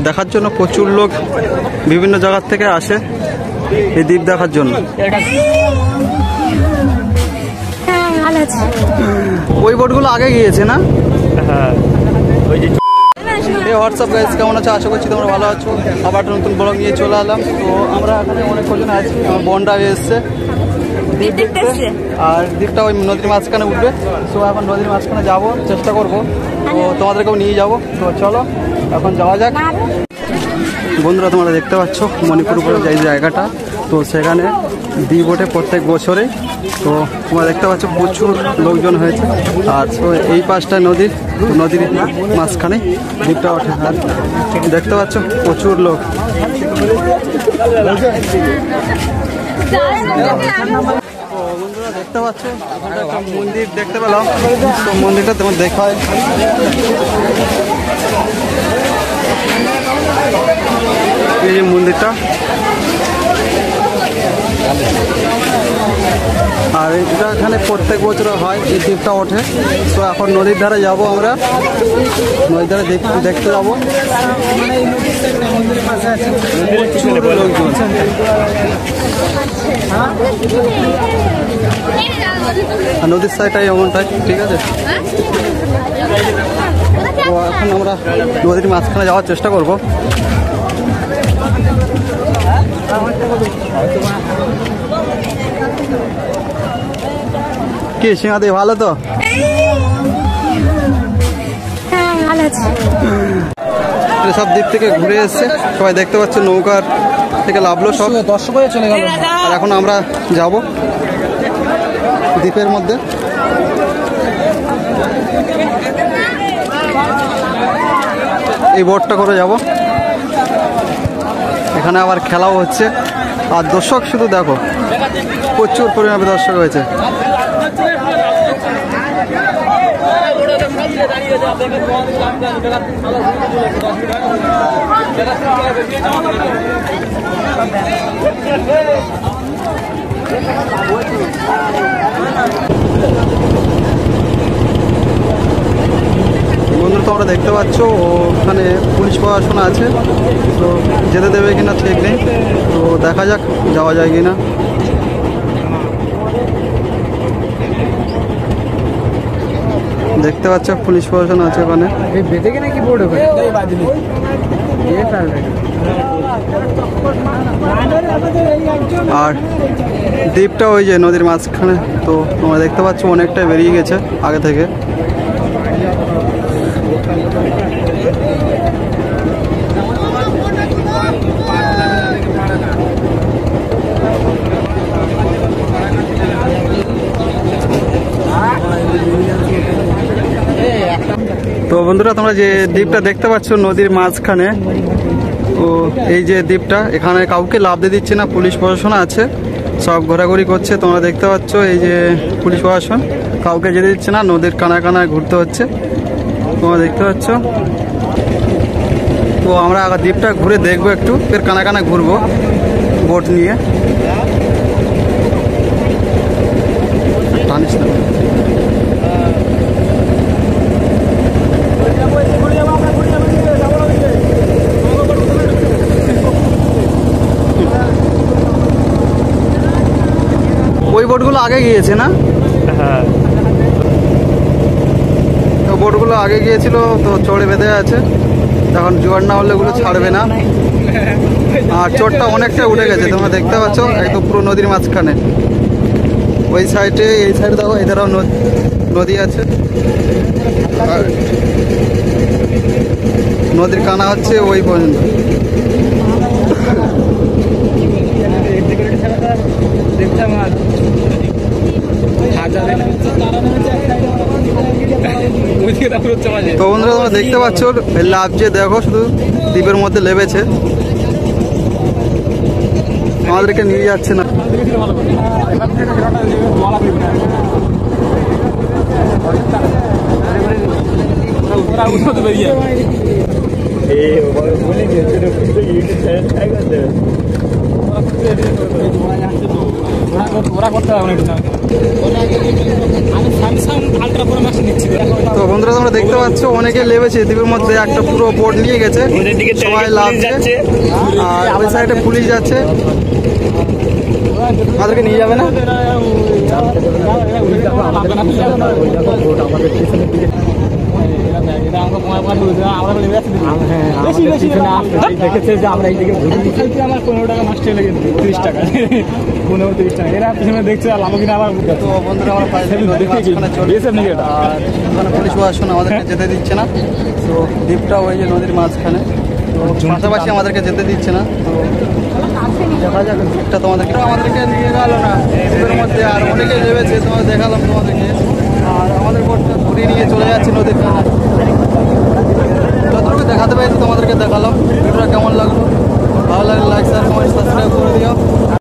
দেখার জন্য প্রচুর লোক বিভিন্ন জায়গার থেকে আসে এই দ্বীপ দেখার জন্য। ওই বোটগুলো আগে গিয়েছে না? হ্যাঁ। হোয়াটসঅ্যাপ গাইস, কেমন আছো? আশা করছি তোমরা ভালো আছো। আবার নতুন ব্লগ নিয়ে চলে এলাম। তো আমরা এখানে অনেক কজন আছি, আমার বোনরা এসছে দ্বীপ দেখতে, আর দ্বীপটা ওই নদীর মাঝখানে উঠবে। তো এখন নদীর মাঝখানে যাবো, চেষ্টা করবো, তো তোমাদেরকেও নিয়ে যাবো। তো চলো এখন যাওয়া যাক। বন্ধুরা তোমরা দেখতে পাচ্ছ মণিপুর উপরে যে জায়গাটা, তো সেখানে দ্বীপ ওঠে প্রত্যেক বছরে। তো তোমরা দেখতে পাচ্ছ প্রচুর লোকজন হয়েছে, আর তো এই পাশটা নদীর মাঝখানে দ্বীপটা ওঠে, আর দেখতে পাচ্ছ প্রচুর লোক। বন্ধুরা দেখতে পাচ্ছ একটা মন্দির দেখতে পেলাম, তো মন্দিরটা তোমার দেখায়। এই যে মন্দিরটা, আর এটা এখানে প্রত্যেক বছর হয়, এই দ্বীপটা ওঠে। তো এখন নদীর ধারে যাব, আমরা নদীর ধারে দেখতে যাবো। নদীর সাইডটাই এমনটাই, ঠিক আছে। তো এখন আমরা নদীর মাঝখানে যাওয়ার চেষ্টা করব। কি সিংহাদি ভালো তো? সব দ্বীপ থেকে ঘুরে এসছে সবাই, দেখতে পাচ্ছে নৌকার থেকে লাভলো, সব দর্শক হয়ে চলে গেল। আর এখন আমরা যাব দ্বীপের মধ্যে। এই বোটটা করে যাব, এখানে আবার খেলাও হচ্ছে, আর দর্শক শুধু দেখো প্রচুর পরিমাণে দর্শক হয়েছে। বন্ধুরা তোমরা দেখতে পাচ্ছ ওখানে পুলিশ প্রশাসন আছে, তো যেতে দেবে কিনা ঠিক নেই, তো দেখা যাক যাওয়া যায় কিনা। দেখতে পাচ্ছ পুলিশ প্রশাসন আছে ওখানে। আর দ্বীপটা ওই যে নদীর মাঝখানে, তো তোমরা দেখতে পাচ্ছ অনেকটাই বেরিয়ে গেছে আগে থেকে। তো বন্ধুরা তোমরা যে দ্বীপটা দেখতে পাচ্ছ নদীর মাঝখানে, ও এই যে দ্বীপটা, এখানে কাউকে লাভ দিয়ে দিচ্ছে না, পুলিশ প্রশাসন আছে, সব ঘোরাঘুরি করছে। তোমরা দেখতে পাচ্ছ এই যে পুলিশ প্রশাসন কাউকে যেতে দিচ্ছে না, নদীর কানায় কানায় ঘুরতে হচ্ছে, তোমরা দেখতে পাচ্ছ। তো আমরা দ্বীপটা ঘুরে দেখবো, একটু ফের কানায় কানায় ঘুরবো বোট নিয়ে। টানিস না। ওই বোটগুলো আগে গিয়েছে না? হ্যাঁ, তো বোটগুলো আগে গিয়েছিল, তো চড়ে বেঁধে আছে, এখন জোয়ার না হলে ওগুলো ছাড়বে না। আর চোরটা অনেকটা উঠে গেছে, তোমরা দেখতে পাচ্ছ একদম পুরো নদীর মাঝখানে। ওই সাইডে, এই সাইডে দেখো, এধারও নদী আছে, আর নদীর কানা হচ্ছে ওই পর্যন্ত। তো বন্ধুরা তোমরা দেখতে পাচ্ছ লাভ যে দেখো শুধু দ্বীপের মধ্যে লেবেছে, আমাদেরকে নিয়ে যাচ্ছে না। ওরা করতে হবে না। আমি স্যামসাং আলট্রা প্রো ম্যাক্স নিচ্ছি। তো বন্ধুরা তোমরা দেখতে পাচ্ছ অনেকে লেবেছে দ্বীপের মধ্যে, একটা পুরো বোট নিয়ে গেছে, সবাই লাভছে। আর ওই সাইডে পুলিশ যাচ্ছে, আমাদেরকে নিয়ে যাবে না। দেখেছে যে আমরা এইদিকে আমার 15 টাকা মাস্টার লেগে 30 টাকা 15-30 টাকা এরা পিছনে দেখছে আর লাভ কিনা আবার। তো বন্ধুরা আমরা মাঝখানে চলে আর ওখানে পুলিশ প্রশাসন আমাদেরকে যেতে দিচ্ছে না। তো দ্বীপটা ওই যে নদীর মাঝখানে, তো পাশাপাশি আমাদেরকে যেতে দিচ্ছে না। তো দেখা যাক দ্বীপটা আমাদেরকে নিয়ে গেল না দ্বীপের মধ্যে, আর অনেকে ভেবেছে তোমাদের দেখালাম তোমাদেরকে। আর আমাদের বোটটা ঘুরিয়ে নিয়ে চলে যাচ্ছে নদীর খানে। যতটুকু দেখাতে পেরেছি তোমাদেরকে দেখালাম। ভিডিওটা কেমন লাগলো, ভালো লাগলে লাইক শেয়ার কমেন্ট সাবস্ক্রাইব করে দিও।